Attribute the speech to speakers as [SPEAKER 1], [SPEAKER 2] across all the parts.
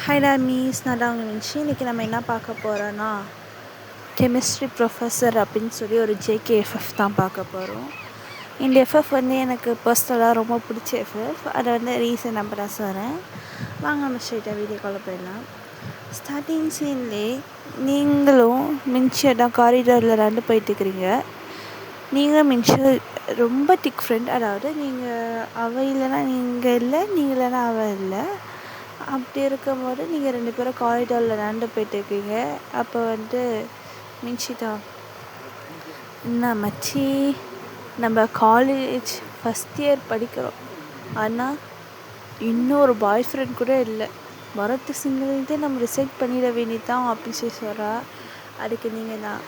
[SPEAKER 1] Hi டார்மீஸ், நான் தான் உங்கள் நினச்சி. இன்றைக்கி நம்ம என்ன பார்க்க போகிறோன்னா, கெமிஸ்ட்ரி ப்ரொஃபஸர் அப்படின்னு சொல்லி ஒரு ஜேகேஎஃப்எஃப் தான் பார்க்க போகிறோம். இந்த எஃப்எஃப் வந்து எனக்கு பர்சனலாக ரொம்ப பிடிச்ச எஃப்எஃப். அதை வந்து ரீசன் நம்பராக சொல்கிறேன். வாங்க நம்ம ஸ்ட்ரெயிட்டாக வீடியோக்குள்ளே போயிடலாம். ஸ்டார்டிங் சீன்லேயே நீங்களும் மின்ச்சியை தான் காரிடாரில் நடந்து போயிட்டுருக்கிறீங்க. நீங்கள் மின்ச்சு ரொம்ப திக் ஃப்ரெண்ட். அதாவது நீங்கள் அவள் இல்லைன்னா நீங்கள் இல்லை, நீங்கள் இல்லைன்னா அவள் இல்லை. அப்படி இருக்கும்போது நீங்கள் 2 பேரும் காரிடாரில் நடந்து போயிட்டுருக்கீங்க. அப்போ வந்து மின்ஷிதா, என்ன மச்சி, நம்ம காலேஜ் ஃபஸ்ட் இயர் படிக்கிறோம், ஆனால் இன்னொரு பாய் ஃப்ரெண்ட் கூட இல்லை, வரத்து சிங்கிள்கிட்டே நம்ம ரிசைட் பண்ணிட வேண்டியதான் அப்படின்னு சொல்லி சொல்கிறா. அதுக்கு நீங்கள் தான்,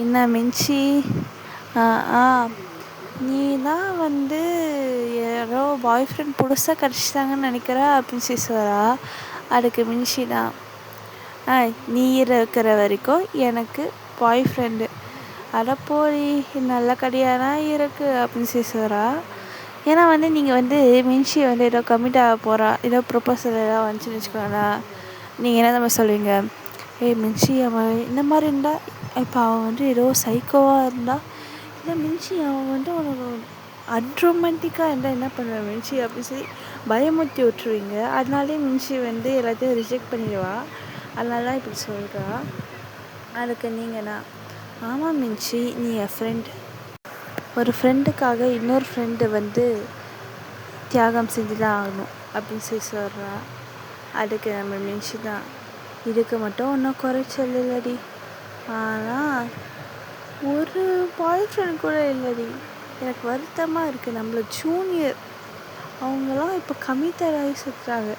[SPEAKER 1] என்ன மின்ச்சி, நீ தான் வந்து யாரோ பாய் ஃப்ரெண்ட் புதுசாக கிடச்சிட்டாங்கன்னு நினைக்கிற அப்படின்னு சொல்லி சொல்கிறா. அதுக்கு மின்ஷி தான், நீ இருக்கிற வரைக்கும் எனக்கு பாய் ஃப்ரெண்டு, அட போய் நல்ல கடையாக தான் இருக்குது அப்படின்னு சொல்லி சொல்கிறா. ஏன்னா வந்து நீங்கள் வந்து மின்ஷியை வந்து ஏதோ கமிட் ஆக போகிறா, ஏதோ ப்ரொப்போசல் ஏதோ வந்துச்சுன்னு வச்சுக்கோங்களா, நீங்கள் என்ன நம்ம சொல்லுவீங்க, மின்ஷி அவன் இந்த மாதிரி இருந்தால், இப்போ அவன் வந்து ஏதோ சைக்கோவாக இருந்தால், இல்லை மின்ஷி அவன் வந்து உனக்கு அன்ரொமான்டிக்காக இருந்தால் என்ன பண்ணுவேன் மின்ஷி அப்படின்னு சொல்லி பயமுறுத்தி விட்டுருவீங்க. அதனாலே மின்ஷி வந்து எல்லாத்தையும் ரிஜெக்ட் பண்ணிடுவா. அதனால தான் இப்படி சொல்கிறா. அதுக்கு நீங்கள்னா, ஆமாம் மின்ஷி, நீ என் ஃப்ரெண்ட், ஒரு ஃப்ரெண்டுக்காக இன்னொரு ஃப்ரெண்டு வந்து தியாகம் செஞ்சு தான் ஆகணும் அப்படின்னு சொல்லி சொல்கிறா. அதுக்கு நம்ம மின்ஷி தான், இதுக்கு மட்டும் ஒன்றும் குறைச்சல் இல்லடி, ஆனால் ஒரு பாய் ஃப்ரெண்ட் கூட இல்லடி, எனக்கு வருத்தமாக இருக்குது. நம்மள ஜூனியர் அவங்களாம் இப்போ கமிட்டட் ஆகி சுற்றுறாங்க.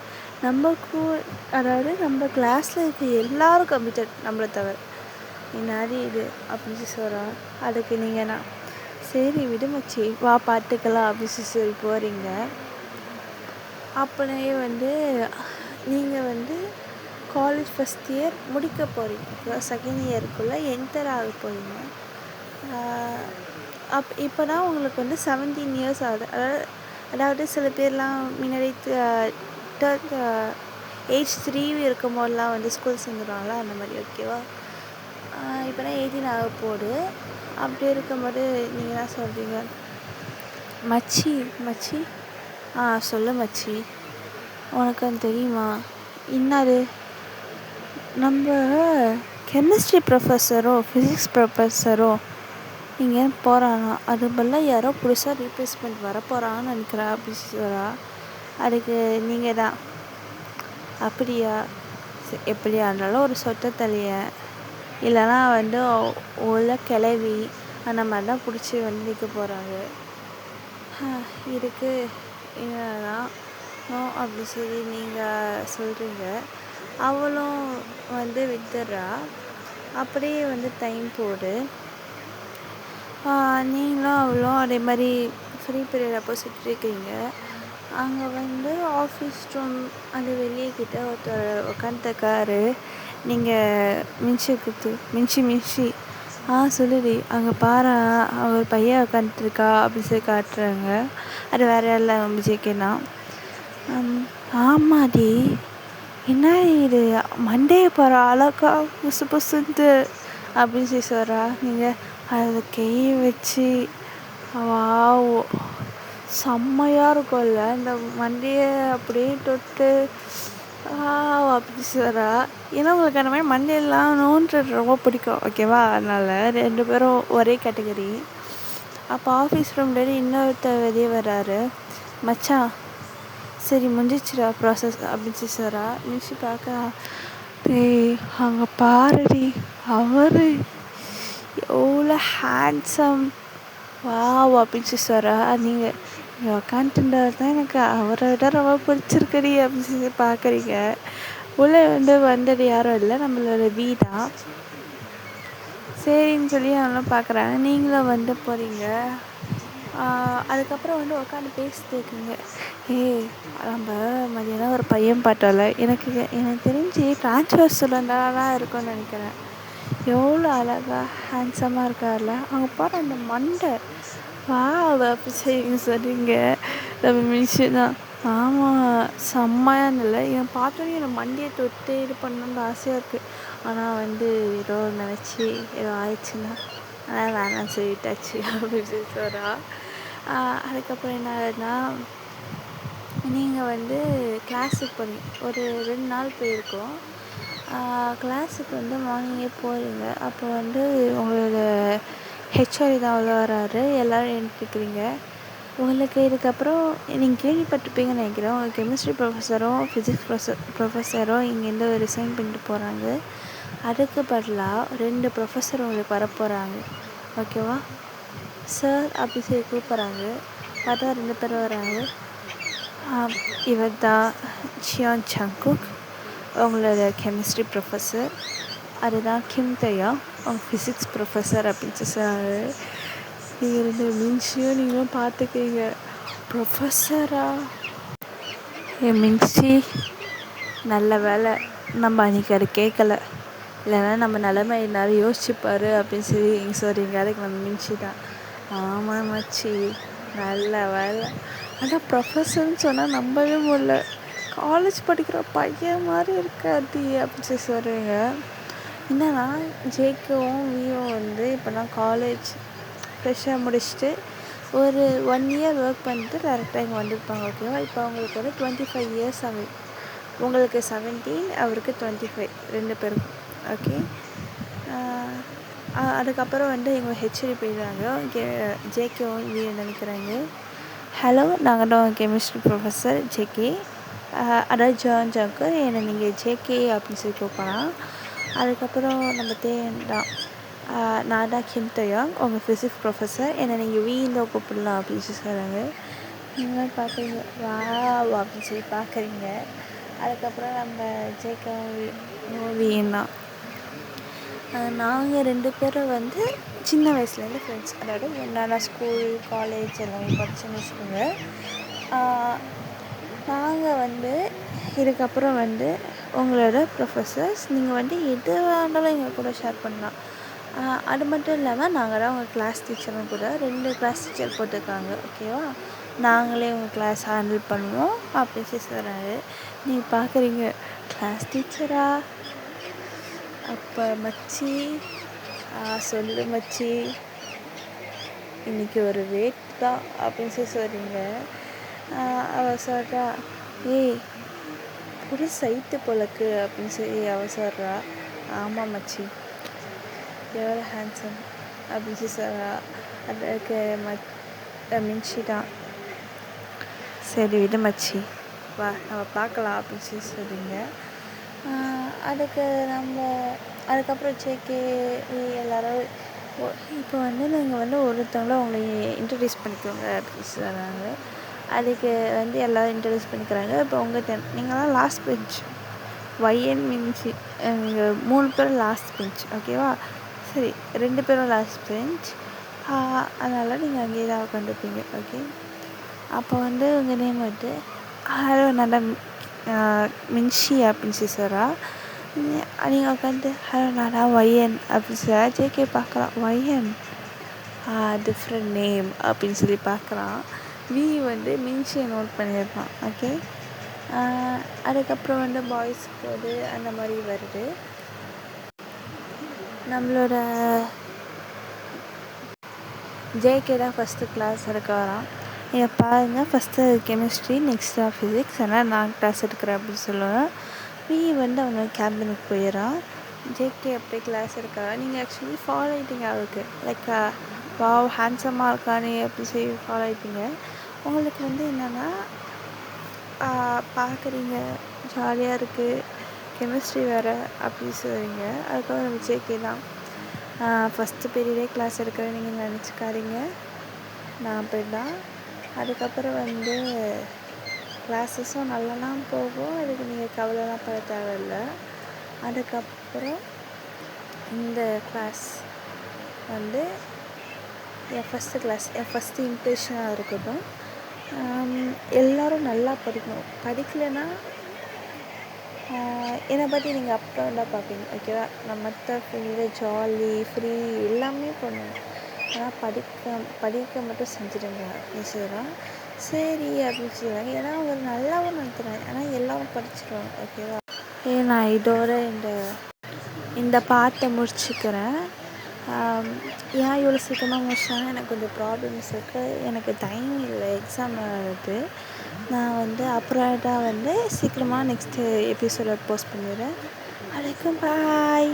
[SPEAKER 1] அதாவது நம்ம கிளாஸில் இருக்க எல்லோரும் கமிட்டட் நம்மளை தவிர, என்னாடி இது அப்படின்னு சொல்கிறா. அதுக்கு நீங்கள்னா, சரி விடுமச்சி, வா பார்த்துக்கலாம் அப்படின்னு சொல்லி போகிறீங்க. அப்படியே வந்து நீங்கள் வந்து காலேஜ் ஃபஸ்ட் இயர் முடிக்க போகிறீங்க, செகண்ட் இயருக்குள்ளே என்டர் ஆக போகிறீங்க. இப்போ தான் உங்களுக்கு வந்து 17 இயர்ஸ் ஆகுது. அதாவது சில பேர்லாம் முன்னாடி ஏஜ் 3 இருக்கும் போதெல்லாம் வந்து ஸ்கூல் சேர்ந்துடுவாங்களா, அந்த மாதிரி. ஓகேவா, இப்போ தான் 18 ஆக போகுது. அப்படி இருக்கும்போது நீங்கள் என்ன சொல்கிறீங்க, மச்சி மச்சி, சொல்லு மச்சி, உனக்கு அது தெரியுமா, இன்னாரு நம்ம கெமிஸ்ட்ரி ப்ரொஃபஸரோ ஃபிசிக்ஸ் ப்ரொஃபஸரோ இங்கே போகிறானா, அது பதிலாக யாரோ புதுசாக ரீப்ளேஸ்மெண்ட் வர போகிறான்னு நினைக்கிறா அப்படின்னு சொல்கிறா. அதுக்கு நீங்கள் தான், அப்படியா, எப்படியா இருந்தாலும் ஒரு சொட்ட தலையன் இல்லைனா வந்து உள்ள கிளவி அந்த மாதிரி தான் பிடிச்சி வந்து நிற்க போகிறாங்க. இதுக்கு என்னதான் நோ அப்படி சொல்லி நீங்கள் சொல்கிறீங்க. அவளும் வந்து வித்துடுறா. அப்படியே வந்து டைம் போடு. நீங்களும் அவளும் அதே மாதிரி ஃப்ரீ பீரியட் அப்போ சுற்றிருக்கீங்க. அங்கே வந்து ஆஃபீஸ் ரூம் அது வெளியே கிட்ட ஒருத்தர் உட்காந்துருக்காரு. நீங்கள் மின்ஷி சொல்லுடி, அங்கே பாரு அவர் பையன் உட்காந்துருக்கா அப்படின்னு சொல்லி காட்டுறாங்க. அது வேறு யாரில் விஜய்க்குன்னா, ஆமாடி, என்ன இது மண்டையை போகிற அழகா புசு புசுந்து அப்படின்னு சொல்லி சொல்கிறா. நீங்கள் அதில் கை வச்சு வாவ் செம்மையாக இருக்கும்ல, இந்த மண்டையை அப்படியே தொட்டு அப்படி சொல்கிறா. ஏன்னா உங்களுக்கு அந்த மாதிரி மண்டையெல்லாம் நோன்றது ரொம்ப பிடிக்கும். ஓகேவா, அதனால் 2 பேரும் ஒரே கேட்டகரி. அப்போ ஆஃபீஸ் ரூம்லேருந்து இன்னொருத்தர் வெளியே வர்றாரு. மச்சான், சரி முடிஞ்சிச்சுடா ப்ராசஸ் அப்படின்னு சொல்லி சொல்கிறா. மின்சி பார்க்குறா, அங்கே பாருடி, அவர் எவ்வளோ ஹேண்ட்ஸம், வாவ் அப்படின்னு சொல்லி சொல்கிறா. நீங்கள் உக்காந்துட்டார் தான் எனக்கு அவரை விட ரொம்ப பிடிச்சிருக்கடி அப்படின்னு சொல்லி பார்க்குறீங்க. உள்ளே வந்து வந்தது யாரும் இல்லை, நம்மளோட வீடா. சரின்னு சொல்லி அவங்களும் பார்க்குறாங்க. நீங்களும் வந்து போகிறீங்க. அதுக்கப்புறம் வந்து உட்காந்து பேசிட்டு இருக்கீங்க. நம்ம மதியானம் ஒரு பையன் பார்த்தோம்ல, எனக்கு தெரிஞ்சு ட்ரான்ஸ்ஃபர் ஸ்டூடெண்ட்டாக தான் இருக்கும்னு நினைக்கிறேன். எவ்வளோ அழகாக ஹேண்ட்ஸமாக இருக்கார்ல, அவங்க பாரு அந்த மண்டை, வா அப்படி செய்யுங்க சொல்கிறீங்க. நம்ம மிஷி தான், ஆமாம், செம்மையா இருந்ததில்ல. இவன் பார்த்தோன்னே எனக்கு மண்டையை தொட்டு இது பண்ணணும்னு ஆசையாக இருக்குது. ஆனால் ஏதோ நினச்சி ஏதோ ஆயிடுச்சுன்னா வேணாம்னு சொல்லிட்டாச்சு அப்படின்னு சொல்லி சொல்கிறா. அதுக்கப்புறம் என்ன ஆகுதுன்னா, நீங்கள் கிளாஸுக்கு போகிறீங்க. ஒரு 2 நாள் போயிருக்கோம். கிளாஸுக்கு மார்னிங்கே போகிறீங்க. அப்போ உங்களோட ஹெச்ஓடி தான் உள்ள வராரு. எல்லோரும் எழுந்திருக்கிறீங்க. உங்களுக்கு இதுக்கப்புறம் நீங்கள் கேள்விப்பட்டிருப்பீங்கன்னு நினைக்கிறேன். உங்கள் கெமிஸ்ட்ரி ப்ரொஃபஸரும் ஃபிசிக்ஸ் ப்ரொஃபஸரும் இங்கேருந்து ரிசைன் பண்ணிட்டு போகிறாங்க. அதுக்கு பதிலாக 2 ப்ரொஃபஸர் உங்களுக்கு வரப்போகிறாங்க. ஓகேவா? சார் அப்படி சொல்லி கூப்பிட்றாங்க. பார்த்தா 2 பேர் வராங்க. இவர் தான் சியான் சங்குக், உங்களோட கெமிஸ்ட்ரி ப்ரொஃபஸர். அதுதான் கிம் தயா, அவங்க ஃபிசிக்ஸ் ப்ரொஃபஸர் அப்படின்னு சொன்னாங்க. நீங்கள் 2 மின்சியும் நீங்களும் பார்த்துக்கிறீங்க. ப்ரொஃபஸரா? மின்சி, நல்ல வேலை நம்ம அன்றைக்கி அது கேட்கல, இல்லைன்னா நம்ம நிலமை எல்லோரும் யோசிச்சுப்பார் அப்படின்னு சொல்லி சொல்கிறீங்க. அதுக்கு நம்ம மின்சி தான், ஆமாம் மச்சி, நல்ல வேலை. ஆனால் ப்ரொஃபஸர்னு சொன்னால் நம்பவே முடியல, காலேஜ் படிக்கிற பையன் மாதிரி இருக்காது அப்படின்னு சொல்லி சொல்கிறீங்க. என்னன்னா ஜேக்கும் வியும் இப்போ தான் காலேஜ் ஃப்ரெஷ்ஷாக முடிச்சுட்டு ஒரு 1 இயர் ஒர்க் பண்ணிட்டு டேரெக்டாக இங்கே வந்திருப்பாங்க. ஓகேவா? இப்போ அவங்களுக்கு 25 இயர்ஸ் ஆகுது. உங்களுக்கு 17, அவருக்கு 25, 2 பேருக்கும். ஓகே. அதுக்கப்புறம் எங்கள் ஹெச்ஓடி போயிடுறாங்க. ஜேகேவும் வியும் நினைக்கிறாங்க, ஹலோ, நாங்கள் தான் கெமிஸ்ட்ரி ப்ரொஃபஸர் ஜேகே, அதாவது ஜான் ஜாக்கு, என்னை நீங்கள் ஜேகே அப்படின்னு சொல்லி கூப்பிடலாம். அதுக்கப்புறம் நம்ம தான், நான் தான் கிம் தயாங், உங்கள் ஃபிசிக்ஸ் ப்ரொஃபஸர், என்னை நீங்கள் வீந்தோ கூப்பிடலாம் அப்படின்னு சொல்லி சொல்கிறாங்க. நீங்களும் பார்க்குறீங்க, வா அப்படின்னு சொல்லி பார்க்குறீங்க. அதுக்கப்புறம் நம்ம ஜேகவும் வீயும் தான். நாங்கள் 2 பேரும் சின்ன வயசுலேருந்து ஃப்ரெண்ட்ஸ். அதாவது ஒன்றா ஸ்கூல், காலேஜ் எல்லாமே படிச்சுன்னு வச்சுக்கோங்க. நாங்கள் இதுக்கப்புறம் உங்களோட ப்ரொஃபஸர்ஸ். நீங்கள் எது வேண்டாலும் எங்கள் கூட ஷேர் பண்ணலாம். அது மட்டும் இல்லாமல் நாங்கள் தான் உங்கள் கிளாஸ் டீச்சரும் கூட. 2 கிளாஸ் டீச்சர் போட்டிருக்காங்க. ஓகேவா? நாங்களே உங்கள் கிளாஸ் ஹேண்டில் பண்ணுவோம் அப்படின்னு சொல்லி சொல்கிறாரு. நீங்கள் பார்க்குறீங்க, கிளாஸ் டீச்சரா? அப்போ மச்சி, சொல்லு மச்சி, இன்றைக்கி ஒரு வெயிட் தான் அப்படின்னு சொல்லி சொல்கிறீங்க. அவள் சொல்கிறா, ஏய் ஒரு சைட்டு போலக்கு அப்படின்னு சொல்லி அவள் சொல்கிறா. ஆமாம் மச்சி, எவ்வளோ ஹேண்ட்ஸம் அப்படின்னு சொல்லி சொல்கிறா. அதுக்கு மின்சி தான், சரி விடு மச்சி, வா நம்ம பார்க்கலாம் அப்படின்னு சொல்லி சொல்கிறீங்க. அதுக்கு அதுக்கப்புறம் ஜேகே எல்லோரும் இப்போ நீங்கள் ஒருத்தவங்கள உங்களை இன்ட்ரடியூஸ் பண்ணிக்கோங்க அப்படின்னு சொல்கிறாங்க. அதுக்கு எல்லோரும் இன்ட்ரடியூஸ் பண்ணிக்கிறாங்க. இப்போ உங்கள் நீங்களாம் லாஸ்ட் பெஞ்ச், ஒய்என் மின்சி, நீங்கள் 3 பேரும் லாஸ்ட் பெஞ்ச். ஓகேவா? சரி, 2 பேரும் லாஸ்ட் பெஞ்ச். அதனால் நீங்கள் அங்கேயே தான் உட்காந்துருப்பீங்க. ஓகே. அப்போ உங்கள் நேம் ஹலோ, நல்லா மின்சி அப்படின்னு சொல்லி சொல்கிறா. நீங்கள் உட்காந்து ஹலோ, நானா ஒய்என் அப்படின்னு சொல்கிறா. ஜேகே பார்க்கலாம், ஒய்என், டிஃப்ரெண்ட் நேம் அப்படின்னு சொல்லி பார்க்குறான். வி மின்சியை நோட் பண்ணியிருப்பான். ஓகே. அதுக்கப்புறம் பாய்ஸ் கோடு அந்த மாதிரி வருது. நம்மளோட ஜேகே தான் ஃபஸ்ட்டு கிளாஸ் எடுக்க வரான். நீங்கள் பாருங்கள், ஃபஸ்ட்டு கெமிஸ்ட்ரி, நெக்ஸ்ட்டாக ஃபிசிக்ஸ், ஆனால் நான் கிளாஸ் எடுக்கிறேன் அப்படின்னு சொல்லுவேன். வி அவங்க கேபினுக்கு போயிடறான். ஜேகே அப்படியே கிளாஸ் எடுக்கிறா. நீங்கள் ஆக்சுவலி ஃபாலோ ஆகிட்டீங்க அவருக்கு. லைக் வாவ் ஹேண்ட்ஸமாக இருக்கானே அப்படி சொல்லி ஃபாலோ ஆகிட்டீங்க. உங்களுக்கு என்னென்னா பார்க்குறீங்க, ஜாலியாக இருக்குது, கெமிஸ்ட்ரி வேறு அப்படி சொல்கிறீங்க. அதுக்கப்புறம் நம்ம ஜேகே தான், ஃபஸ்ட்டு பீரியடே கிளாஸ் எடுக்கிறேன் நீங்கள் நினச்சிக்காதீங்க, நான் போய் தான். அதுக்கப்புறம் கிளாஸஸும் நல்லாலாம் போகும், அதுக்கு நீங்கள் கவலைலாம் பட தேவையில்லை. அதுக்கப்புறம் இந்த கிளாஸ் என் ஃபஸ்ட்டு கிளாஸ், என் ஃபஸ்ட்டு இம்ப்ரெஷனாக இருக்கட்டும். எல்லோரும் நல்லா படிக்கணும். படிக்கலைன்னா என்னை பற்றி நீங்கள் அப்புறம் தான் பார்ப்பீங்க. ஓகேவா? நான் மற்ற ஃபுல்லு ஜாலி, ஃப்ரீ எல்லாமே பண்ணுவேன். ஆனால் படிக்க மட்டும் செஞ்சுடுங்க ஈஸியாக. சரி அப்படின்னு சொல்லுவாங்க. ஏன்னா அவர் நல்லாவும் நடத்துகிறார். ஆனால் எல்லாரும் படிச்சிருவாங்க. ஓகேவா? நான் இதோட இந்த பாட்டை முடிச்சுக்கிறேன். ஏன் இவ்வளோ சீக்கிரமாக முடிச்சாங்கன்னா எனக்கு கொஞ்சம் ப்ராப்ளம்ஸ் இருக்குது. எனக்கு டைம் இல்லை, எக்ஸாம் வருது. நான் அப்புறமேட்டா சீக்கிரமாக நெக்ஸ்ட்டு எபிசோட போஸ்ட் பண்ணிடுறேன். வணக்கம், பாய்.